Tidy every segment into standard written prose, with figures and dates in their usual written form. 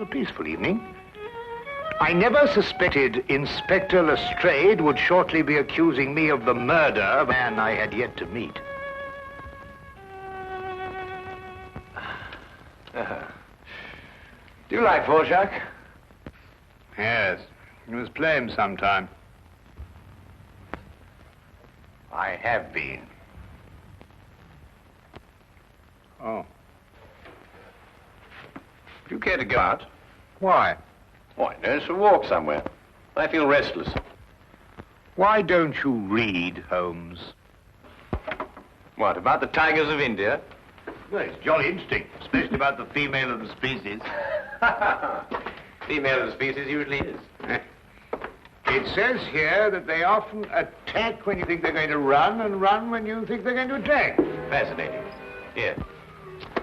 peaceful evening. I never suspected Inspector Lestrade would shortly be accusing me of the murder of a man I had yet to meet. Do you like Dvorak? Yes, you must play him sometime. I have been. Oh. Do you care to go out? Why? Why, no, it's a walk somewhere. I feel restless. Why don't you read, Holmes? What, about the tigers of India? Well, it's jolly interesting, especially about the female of the species. Female of the species usually is. It says here that they often attack when you think they're going to run, and run when you think they're going to attack. Fascinating. Here.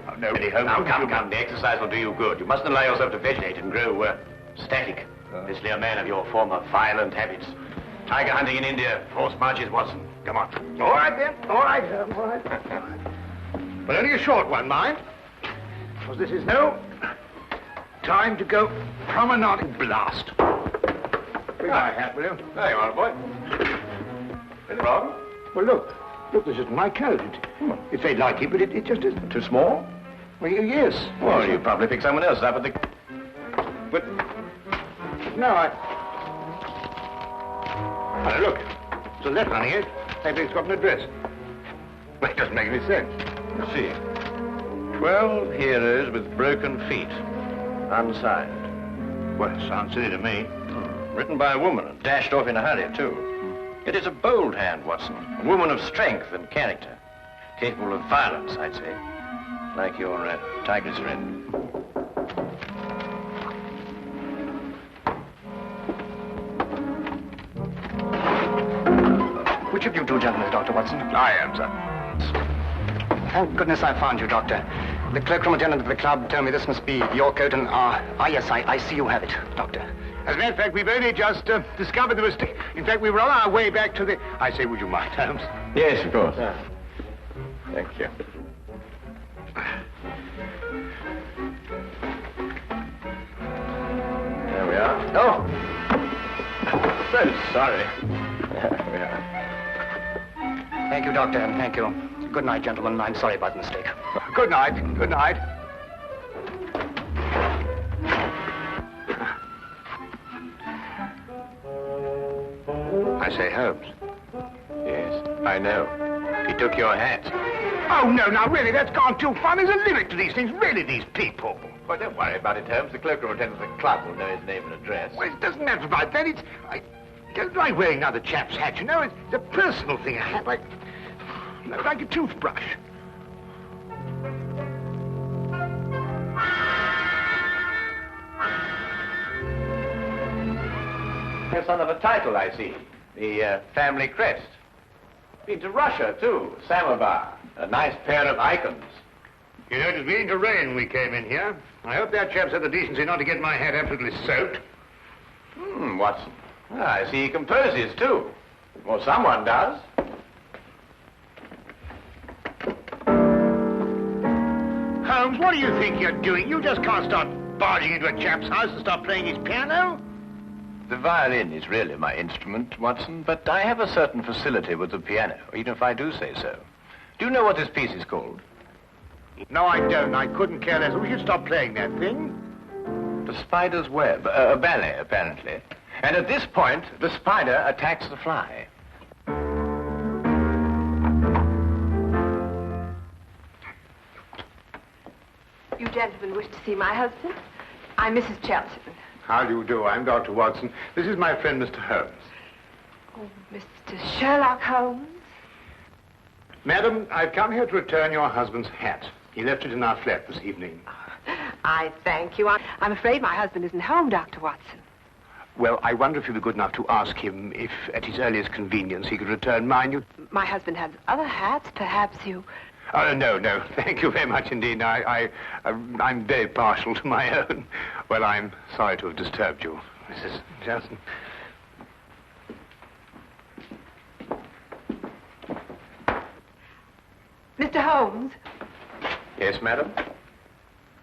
Oh, no, really, Holmes. Now, come, the exercise will do you good. You mustn't allow yourself to vegetate and grow static. Especially a man of your former violent habits. Tiger hunting in India, horse marches, Watson. Come on. All right, then. All right, all right. But only a short one, mind. Because this is no time to go promenade blast. Bring my hat, will you? There you are, boy. Anything wrong? Well, look. Look, this isn't my coat. It's very like it, but it just isn't. Too small? Well, yes. Well, you probably picked someone else up at the... But... No, Oh, look. There's a letter on it. Maybe it's got an address. Well, it doesn't make any sense. Let's see. 12 heroes with broken feet. Unsigned. Well, it sounds silly to me. Written by a woman and dashed off in a hurry, too. It is a bold hand, Watson. A woman of strength and character. Capable of violence, I'd say. Like your tiger's friend. Which of you two gentlemen is Dr. Watson? I am, sir. Thank goodness I found you, Doctor. The cloakroom attendant of the club told me this must be your coat, and yes, I see you have it, Doctor. As a matter of fact, we've only just discovered the mistake. In fact, we were on our way back to the... I say, would you mind, Holmes? Yes, of course. Thank you. There we are. Oh! So sorry. There we are. Thank you, Doctor, and thank you. Good night, gentlemen. I'm sorry about the mistake. Good night. Good night. I say, Holmes. Yes, I know. He took your hat. Oh, no, now, really, that's gone too far. There's a limit to these things. Really, these people. Well, don't worry about it, Holmes. The cloakroom attendant of the club will know his name and address. Well, it doesn't matter about that. It's... I don't like wearing another chap's hat, you know. It's a personal thing. A hat like a toothbrush. You're son of a title, I see. The family crest. Been to Russia, too. Samovar. A nice pair of icons. You know, it was beginning to rain when we came in here. I hope that chap's had the decency not to get my hat absolutely soaked. Watson. I see he composes, too. Well, someone does. Holmes, what do you think you're doing? You just can't start barging into a chap's house and start playing his piano. The violin is really my instrument, Watson, but I have a certain facility with the piano, even if I do say so. Do you know what this piece is called? No, I don't. I couldn't care less. We should stop playing that thing. The Spider's Web. A ballet, apparently. And at this point, the spider attacks the fly. You gentlemen wish to see my husband? I'm Mrs. Chelton. How do you do? I'm Dr. Watson. This is my friend, Mr. Holmes. Oh, Mr. Sherlock Holmes? Madam, I've come here to return your husband's hat. He left it in our flat this evening. I thank you. I'm afraid my husband isn't home, Dr. Watson. Well, I wonder if you'd be good enough to ask him if, at his earliest convenience, he could return mine. My husband has other hats. Perhaps you... Oh, no. Thank you very much indeed. I'm very partial to my own. Well, I'm sorry to have disturbed you, Mrs. Chelton. Mr. Holmes? Yes, madam?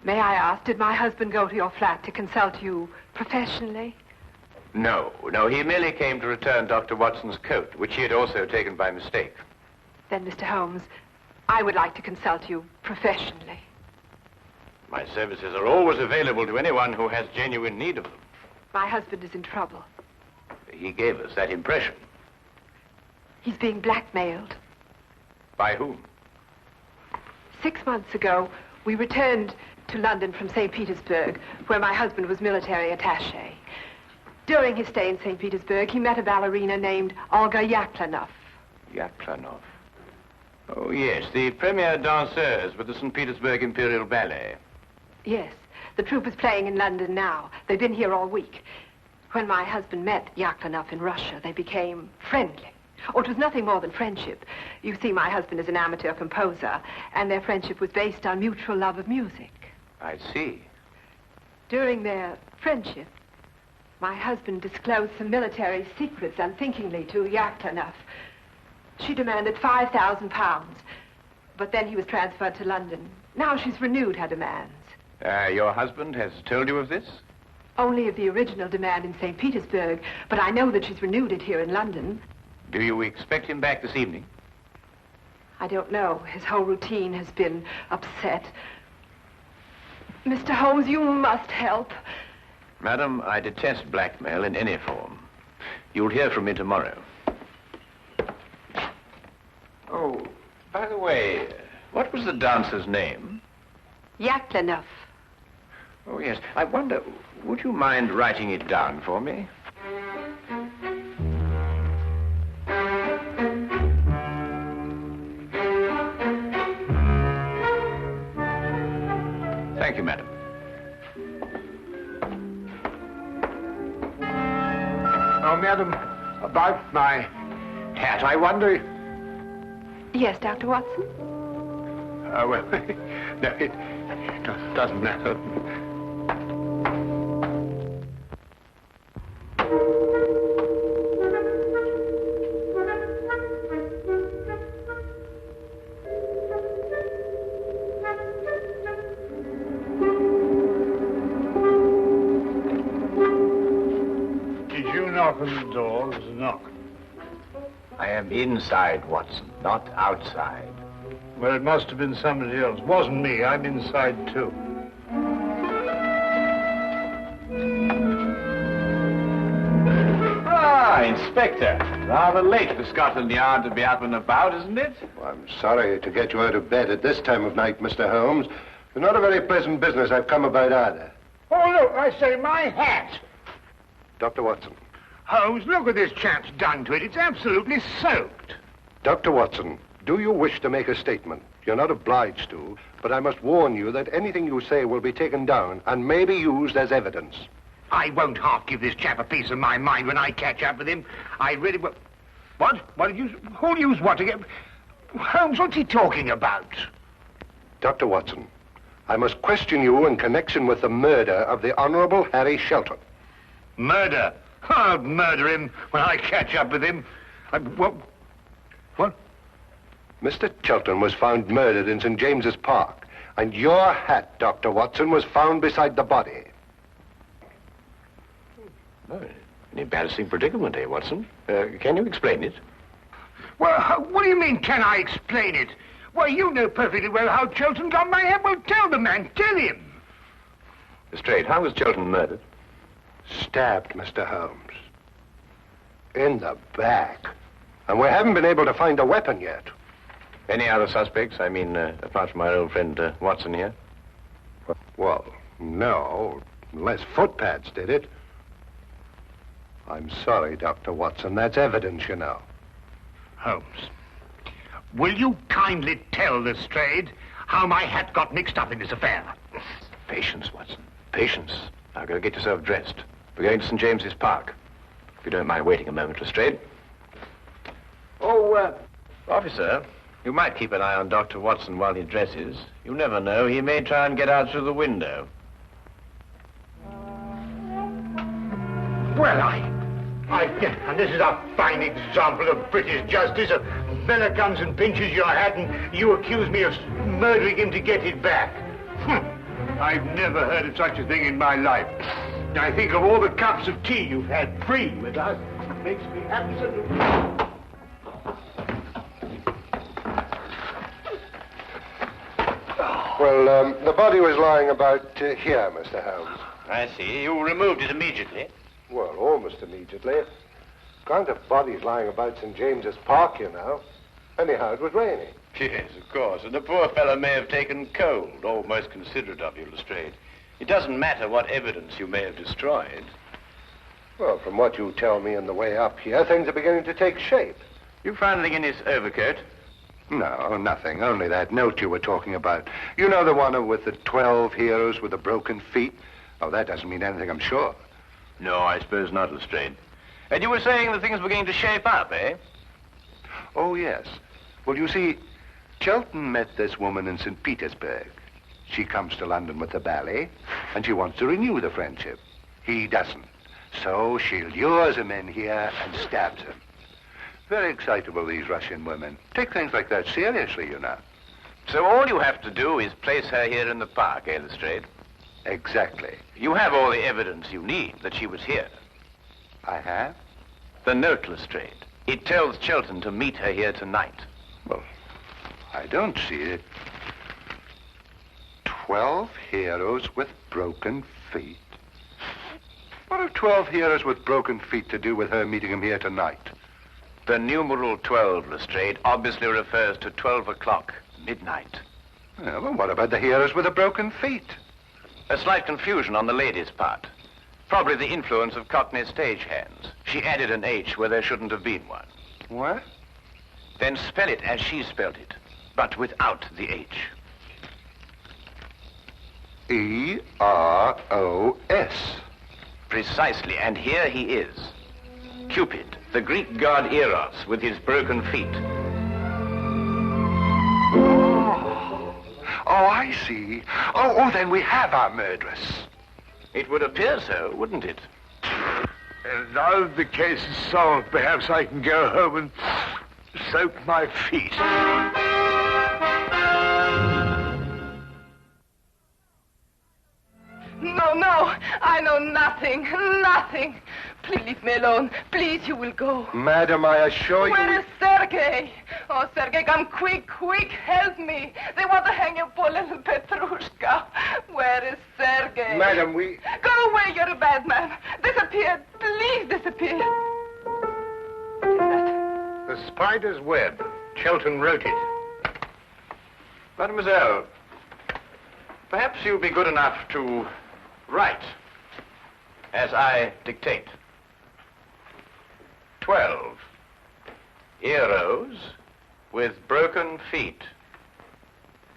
May I ask, did my husband go to your flat to consult you professionally? No, he merely came to return Dr. Watson's coat, which he had also taken by mistake. Then, Mr. Holmes, I would like to consult you professionally. My services are always available to anyone who has genuine need of them. My husband is in trouble. He gave us that impression. He's being blackmailed. By whom? 6 months ago, we returned to London from St. Petersburg, where my husband was military attaché. During his stay in St. Petersburg, he met a ballerina named Olga Yaklanov. Yaklanov? Oh, yes, the premier danseuse with the St. Petersburg Imperial Ballet. Yes, the troupe is playing in London now. They've been here all week. When my husband met Yaklanov in Russia, they became friendly. Oh, it was nothing more than friendship. You see, my husband is an amateur composer, and their friendship was based on mutual love of music. I see. During their friendship, my husband disclosed some military secrets unthinkingly to Yaklanov. She demanded £5,000, but then he was transferred to London. Now she's renewed her demands. Your husband has told you of this? Only of the original demand in St. Petersburg, but I know that she's renewed it here in London. Do you expect him back this evening? I don't know. His whole routine has been upset. Mr. Holmes, you must help. Madam, I detest blackmail in any form. You'll hear from me tomorrow. Oh, by the way, what was the dancer's name? Yaklanov. Oh, yes. I wonder, would you mind writing it down for me? Thank you, madam. Oh, madam, about my hat, I wonder... Yes, Dr. Watson? Well, no, it doesn't matter. Did you knock on the door? There was a knock. I am inside, Watson, not outside. Well, it must have been somebody else. Wasn't me. I'm inside, too. Ah, Inspector. Rather late for Scotland Yard to be up and about, isn't it? Well, I'm sorry to get you out of bed at this time of night, Mr. Holmes. It's not a very pleasant business I've come about either. Oh, look, I say, my hat. Dr. Watson. Holmes, look what this chap's done to it. It's absolutely soaked. Dr. Watson, do you wish to make a statement? You're not obliged to, but I must warn you that anything you say will be taken down and may be used as evidence. I won't half give this chap a piece of my mind when I catch up with him. I really will. What? What did you... Who'll use what to get... Holmes, what's he talking about? Dr. Watson, I must question you in connection with the murder of the Honorable Harry Chelton. Murder? I'll murder him when I catch up with him. What? Mr. Chelton was found murdered in St. James's Park, and your hat, Dr. Watson, was found beside the body. Oh, an embarrassing predicament, eh, Watson? Can you explain it? Well, what do you mean, can I explain it? Well, you know perfectly well how Chelton got my hat. Well, tell the man, tell him. Straight, how was Chelton murdered? Stabbed, Mr. Holmes. In the back. And we haven't been able to find a weapon yet. Any other suspects? I mean, apart from our old friend Watson here? Well, no, unless footpads did it. I'm sorry, Dr. Watson. That's evidence, you know. Holmes, will you kindly tell the Strayed how my hat got mixed up in this affair? Patience, Watson. Patience. Now go get yourself dressed. We're going to St. James's Park. If you don't mind waiting a moment, Lestrade. Oh, officer, you might keep an eye on Dr. Watson while he dresses. You never know. He may try and get out through the window. Well, and this is a fine example of British justice. A fella comes and pinches your hat and you accuse me of murdering him to get it back. I've never heard of such a thing in my life. I think of all the cups of tea you've had free with us. It makes me absolutely... Well, the body was lying about here, Mr. Holmes. I see. You removed it immediately. Well, almost immediately. Can't have bodies lying about St. James's Park, you know. Anyhow, it was raining. Yes, of course. And the poor fellow may have taken cold. Oh, most considerate of you, Lestrade. It doesn't matter what evidence you may have destroyed. Well, from what you tell me on the way up here, things are beginning to take shape. You found anything in his overcoat? No, nothing. Only that note you were talking about. You know, the one with the 12 heroes with the broken feet? Oh, that doesn't mean anything, I'm sure. No, I suppose not, Lestrade. And you were saying that things were beginning to shape up, eh? Oh, yes. Well, you see, Chelton met this woman in St. Petersburg. She comes to London with the ballet, and she wants to renew the friendship. He doesn't. So she lures him in here and stabs him. Very excitable, these Russian women. Take things like that seriously, you know. So all you have to do is place her here in the park, eh, Lestrade? Exactly. You have all the evidence you need that she was here. I have? The note, Lestrade. It tells Chelton to meet her here tonight. Well, I don't see it. 12 heroes with broken feet. What have 12 heroes with broken feet to do with her meeting him here tonight? The numeral 12, Lestrade, obviously refers to 12 o'clock, midnight. Yeah, well, what about the heroes with the broken feet? A slight confusion on the lady's part. Probably the influence of Cockney stagehands. She added an H where there shouldn't have been one. What? Then spell it as she spelled it, but without the H. E-R-O-S. Precisely, and here he is. Cupid, the Greek god Eros, with his broken feet. Oh, I see. Oh, then we have our murderess. It would appear so, wouldn't it? And now the case is solved, perhaps I can go home and soak my feet. No, I know nothing. Please leave me alone. Please, you will go. Madam, I assure you... Where is Sergei? Oh, Sergei, come quick, help me. They want to hang your poor little Petrushka. Where is Sergei? Madam, we... Go away, you're a bad man. Disappear, please disappear. What is that? The spider's web. Chelton wrote it. Mademoiselle, perhaps you'll be good enough to write as I dictate. 12 heroes with broken feet.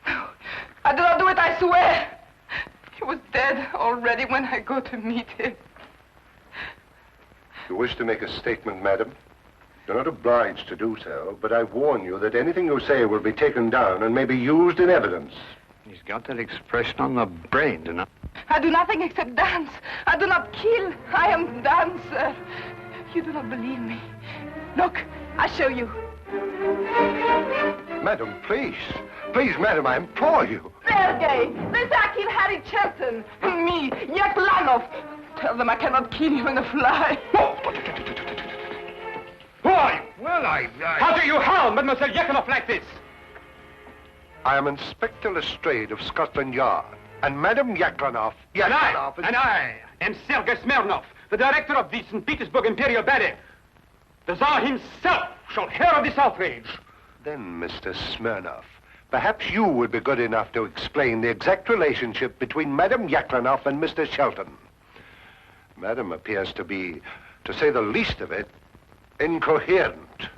I do not do it, I swear. He was dead already when I go to meet him. You wish to make a statement, madam? You're not obliged to do so, but I warn you that anything you say will be taken down and may be used in evidence. He's got that expression on the brain, doesn't he? I do nothing except dance. I do not kill. I am dancer. You do not believe me. Look, I show you. Madam, please. Please, madam, I implore you. Sergei, this I kill Harry Chelton. Me, Yaklanov. Tell them I cannot kill you in a fly. Why? Well, How do you harm Mademoiselle Yaklanov like this? I am Inspector Lestrade of Scotland Yard. And Madam Yaklanov... And I am Sergei Smirnov, the director of the St. Petersburg Imperial Ballet. The Tsar himself shall hear of this outrage. Then, Mr. Smirnov, perhaps you would be good enough to explain the exact relationship between Madam Yaklanov and Mr. Chelton. Madam appears to be, to say the least of it, incoherent.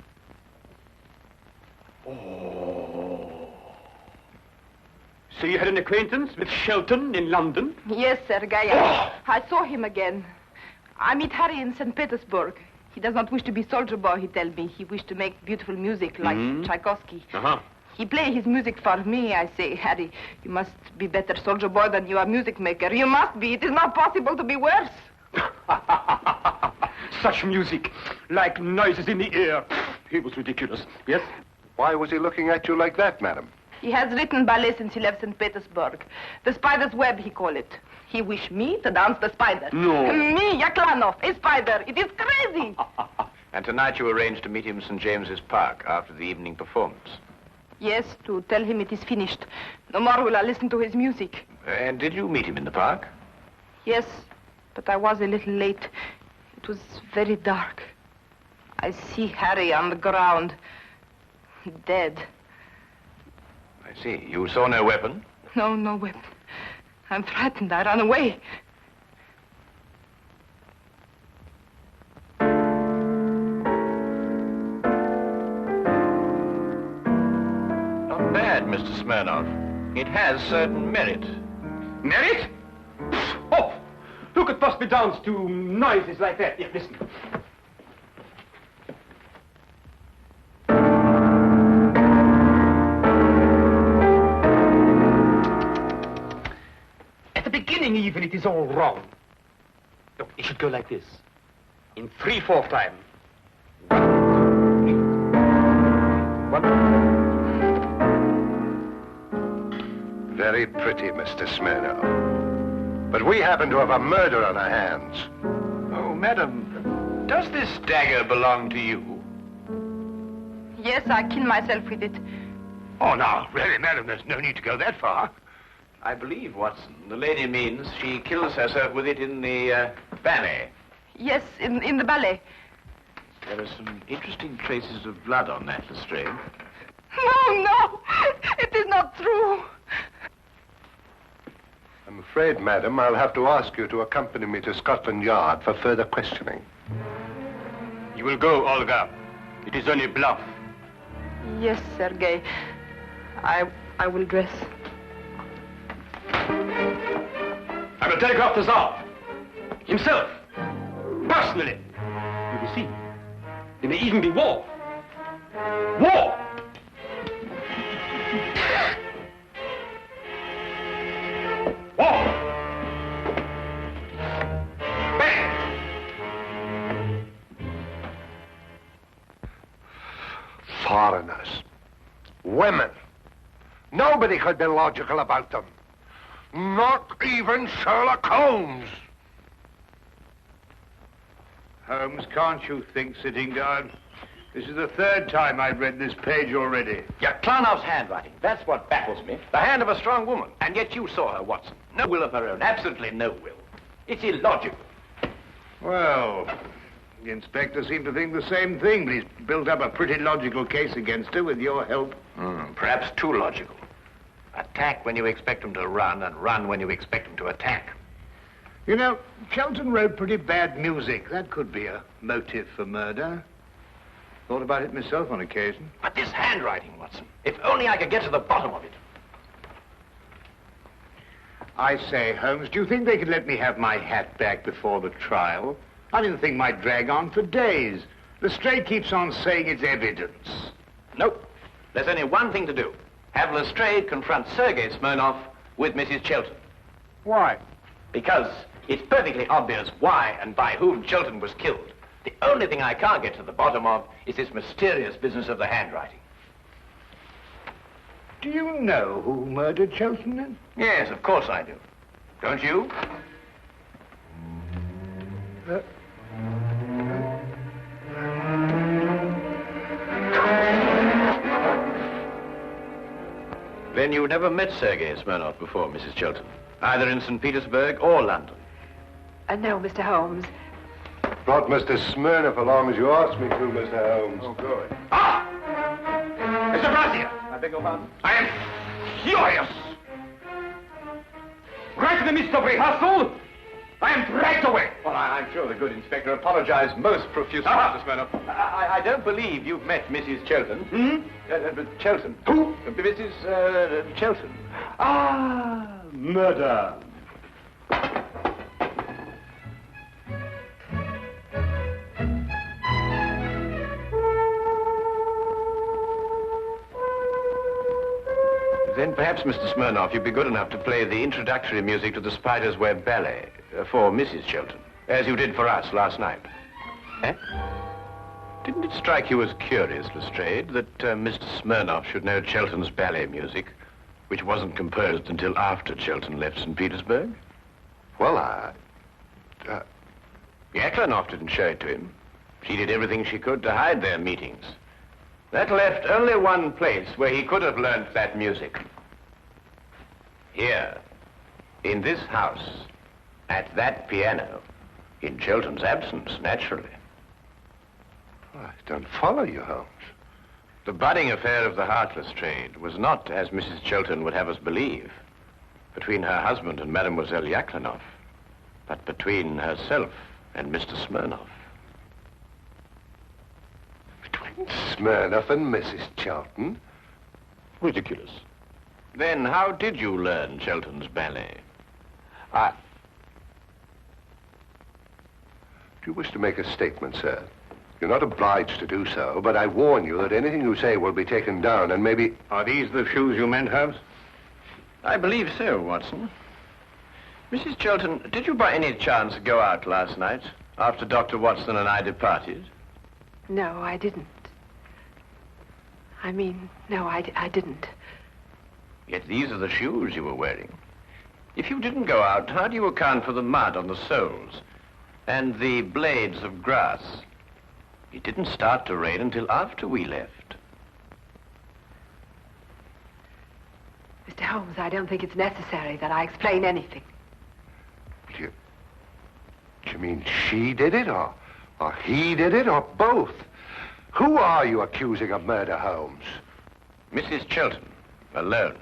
So you had an acquaintance with Chelton in London? Yes, Sergei. I saw him again. I meet Harry in St. Petersburg. He does not wish to be soldier boy, he tells me. He wished to make beautiful music like Tchaikovsky. He play his music for me. I say, Harry, you must be better soldier boy than you are music maker. You must be. It is not possible to be worse. Such music, like noises in the air. He was ridiculous, yes? Why was he looking at you like that, madam? He has written ballet since he left St. Petersburg. The spider's web, he call it. He wish me to dance the spider. No. Me, Yaklanov, a spider. It is crazy. And tonight you arranged to meet him in St. James's Park after the evening performance. Yes, to tell him it is finished. No more will I listen to his music. And did you meet him in the park? Yes, but I was a little late. It was very dark. I see Harry on the ground, dead. I see. You saw no weapon? No, no weapon. I'm frightened. I ran away. Not bad, Mr. Smirnov. It has certain merit. Merit? Oh, who could possibly dance to noises like that? Here, listen. At the beginning, even, it is all wrong. Look, it should go like this. In 3/4 time. 1, 2, 3. Very pretty, Mr. Smirnov. But we happen to have a murder on our hands. Oh, madam, does this dagger belong to you? Yes, I killed myself with it. Oh, now, really, madam, there's no need to go that far. I believe, Watson, the lady means she kills herself with it in the ballet. Yes, in the ballet. There are some interesting traces of blood on that, Lestrade. No, no, it is not true. I'm afraid, madam, I'll have to ask you to accompany me to Scotland Yard for further questioning. You will go, Olga. It is only bluff. Yes, Sergei. I will dress. I will telegraph the Tsar. Himself. Personally. You will see. There may even be war. War! War! Bang! Foreigners. Women. Nobody could be logical about them. Not even Sherlock Holmes. Holmes, can't you think, sitting down? This is the 3rd time I've read this page already. Yaklanov's handwriting. That's what baffles me. The hand of a strong woman. And yet you saw her, Watson. No will of her own. Absolutely no will. It's illogical. Well, the inspector seemed to think the same thing, but he's built up a pretty logical case against her with your help. Perhaps too logical. Attack when you expect them to run, and run when you expect them to attack. You know, Chelton wrote pretty bad music. That could be a motive for murder. Thought about it myself on occasion. But this handwriting, Watson. If only I could get to the bottom of it. I say, Holmes, do you think they could let me have my hat back before the trial? I mean, the thing might drag on for days. Lestrade keeps on saying it's evidence. Nope. There's only one thing to do. Have Lestrade confront Sergei Smirnov with Mrs. Chelton. Why? Because it's perfectly obvious why and by whom Chelton was killed. The only thing I can't get to the bottom of is this mysterious business of the handwriting. Do you know who murdered Chelton, then? Yes, of course I do. Don't you? Then you never met Sergei Smirnov before, Mrs. Chelton, either in St. Petersburg or London. No, Mr. Holmes. Brought Mr. Smirnov along as you asked me to, Mr. Holmes. Oh, good. Ah! Mr. Brazier! I beg your pardon? I am furious! Right in the midst of rehearsal, I am dragged away. Well, I'm sure the good inspector apologized most profusely, Mr. Smirnov. I don't believe you've met Mrs. Chelton. Chelton. Who? Mrs. Chelton. Ah, murder. Then perhaps, Mr. Smirnov, you'd be good enough to play the introductory music to the Spider's Web Ballet for Mrs. Chelton, as you did for us last night. Eh? Didn't it strike you as curious, Lestrade, that Mr. Smirnoff should know Chelton's ballet music, which wasn't composed until after Chelton left St. Petersburg? Well, Yaklanoff didn't show it to him. She did everything she could to hide their meetings. That left only one place where he could have learnt that music. Here, in this house, at that piano, in Chelton's absence, naturally. I don't follow you, Holmes. The budding affair of the Heartless trade was not, as Mrs. Chelton would have us believe, between her husband and Mademoiselle Yaklanoff, but between herself and Mr. Smirnoff. Between Smirnoff and Mrs. Chelton? Ridiculous. Then how did you learn Chelton's ballet? Do you wish to make a statement, sir? You're not obliged to do so, but I warn you that anything you say will be taken down and maybe... Are these the shoes you meant, Holmes? I believe so, Watson. Mrs. Chelton, did you by any chance go out last night after Dr. Watson and I departed? No, I didn't. No, I didn't. Yet these are the shoes you were wearing. If you didn't go out, how do you account for the mud on the soles and the blades of grass? It didn't start to rain until after we left. Mr. Holmes, I don't think it's necessary that I explain anything. Do you mean she did it, or he did it, or both? Who are you accusing of murder, Holmes? Mrs. Chelton, alone.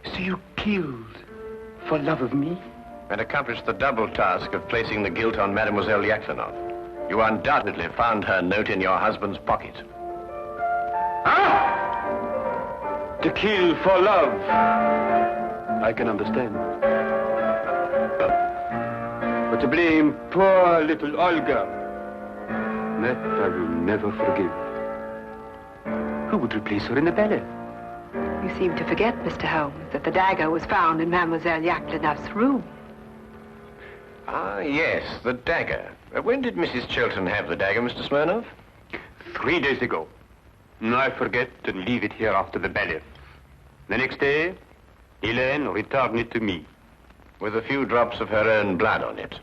So you killed for love of me? And accomplished the double task of placing the guilt on Mademoiselle Yaklanoff. You undoubtedly found her note in your husband's pocket. To kill for love. I can understand. But to blame poor little Olga, that I will never forgive. Who would replace her in the ballet? You seem to forget, Mr. Holmes, that the dagger was found in Mademoiselle Yaklanoff's room. Ah, yes, the dagger. When did Mrs. Chelton have the dagger, Mr. Smirnoff? 3 days ago. I forget to leave it here after the ballet. The next day, Helene returned it to me. With a few drops of her own blood on it.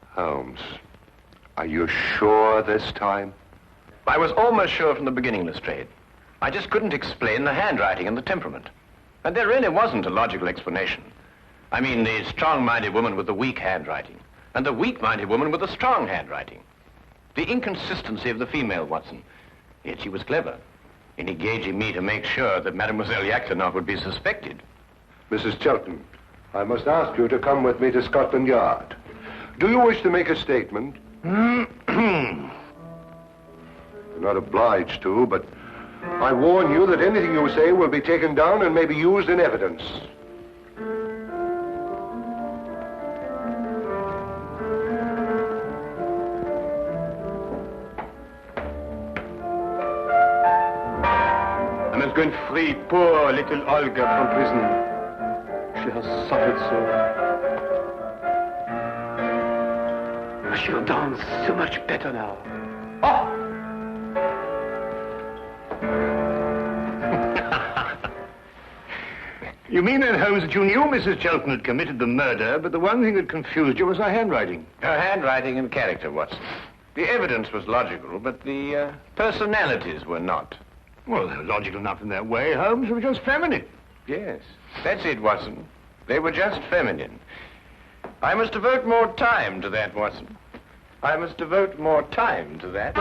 Holmes, are you sure this time? I was almost sure from the beginning, Lestrade. I just couldn't explain the handwriting and the temperament. And there really wasn't a logical explanation. I mean, the strong-minded woman with the weak handwriting, and the weak-minded woman with the strong handwriting. The inconsistency of the female, Watson. Yet she was clever in engaging me to make sure that Mademoiselle Yaklanoff would be suspected. Mrs. Chelton, I must ask you to come with me to Scotland Yard. Do you wish to make a statement? You're not obliged to, but I warn you that anything you say will be taken down and may be used in evidence. I must go and free poor little Olga from prison. She has suffered so. She'll dance so much better now. Oh! You mean then, Holmes, that you knew Mrs. Chelton had committed the murder, but the one thing that confused you was her handwriting? Her handwriting and character, Watson. The evidence was logical, but the personalities were not. Well, they were logical enough in their way, Holmes. They were just feminine. Yes, that's it, Watson. They were just feminine. I must devote more time to that, Watson. I must devote more time to that.